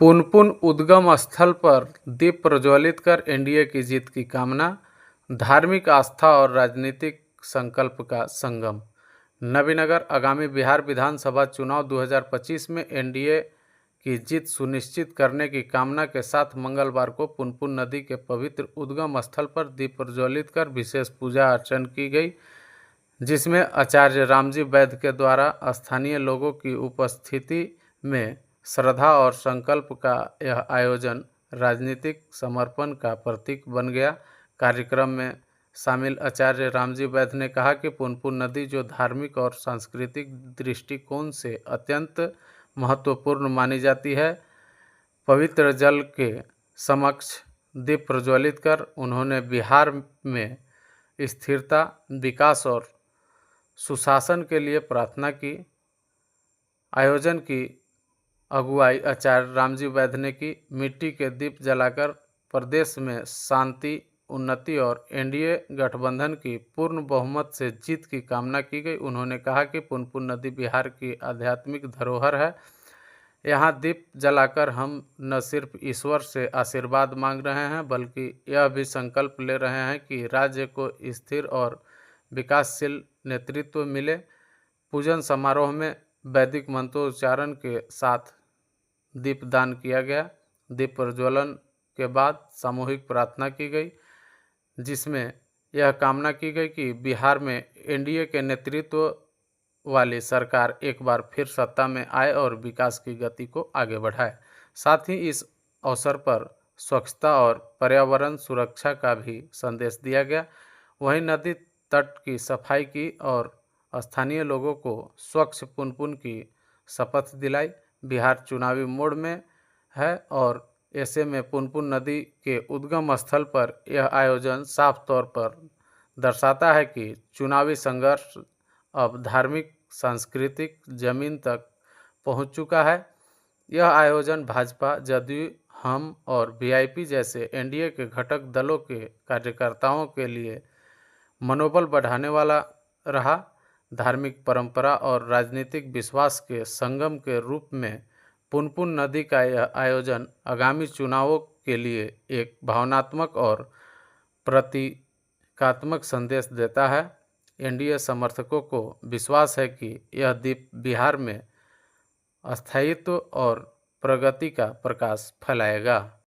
पुनपुन उद्गम स्थल पर दीप प्रज्वलित कर एनडीए की जीत की कामना। धार्मिक आस्था और राजनीतिक संकल्प का संगम। नबीनगर आगामी बिहार विधानसभा चुनाव 2025 में एनडीए की जीत सुनिश्चित करने की कामना के साथ मंगलवार को पुनपुन नदी के पवित्र उद्गम स्थल पर दीप प्रज्वलित कर विशेष पूजा अर्चना की गई, जिसमें आचार्य रामजी वैद्य के द्वारा स्थानीय लोगों की उपस्थिति में श्रद्धा और संकल्प का यह आयोजन राजनीतिक समर्पण का प्रतीक बन गया। कार्यक्रम में शामिल आचार्य रामजी वैद्य ने कहा कि पुनपुन नदी, जो धार्मिक और सांस्कृतिक दृष्टिकोण से अत्यंत महत्वपूर्ण मानी जाती है, पवित्र जल के समक्ष दीप प्रज्वलित कर उन्होंने बिहार में स्थिरता, विकास और सुशासन के लिए प्रार्थना की। आयोजन की अगुवाई आचार्य रामजी वैद्य ने की। मिट्टी के दीप जलाकर प्रदेश में शांति, उन्नति और एनडीए गठबंधन की पूर्ण बहुमत से जीत की कामना की गई। उन्होंने कहा कि पुनपुन नदी बिहार की आध्यात्मिक धरोहर है। यहाँ दीप जलाकर हम न सिर्फ ईश्वर से आशीर्वाद मांग रहे हैं, बल्कि यह भी संकल्प ले रहे हैं कि राज्य को स्थिर और विकासशील नेतृत्व मिले। पूजन समारोह में वैदिक मंत्रोच्चारण के साथ दीपदान किया गया। दीप प्रज्वलन के बाद सामूहिक प्रार्थना की गई, जिसमें यह कामना की गई कि बिहार में एनडीए के नेतृत्व वाली सरकार एक बार फिर सत्ता में आए और विकास की गति को आगे बढ़ाए। साथ ही इस अवसर पर स्वच्छता और पर्यावरण सुरक्षा का भी संदेश दिया गया। वहीं नदी तट की सफाई की और स्थानीय लोगों को स्वच्छ पुनपुन की शपथ दिलाई। बिहार चुनावी मोड़ में है और ऐसे में पुनपुन नदी के उद्गम स्थल पर यह आयोजन साफ तौर पर दर्शाता है कि चुनावी संघर्ष अब धार्मिक, सांस्कृतिक जमीन तक पहुंच चुका है। यह आयोजन भाजपा, जदयू, हम और वीआईपी जैसे एनडीए के घटक दलों के कार्यकर्ताओं के लिए मनोबल बढ़ाने वाला रहा। धार्मिक परंपरा और राजनीतिक विश्वास के संगम के रूप में पुनपुन नदी का यह आयोजन आगामी चुनावों के लिए एक भावनात्मक और प्रतीकात्मक संदेश देता है। एनडीए समर्थकों को विश्वास है कि यह दीप बिहार में स्थायित्व और प्रगति का प्रकाश फैलाएगा।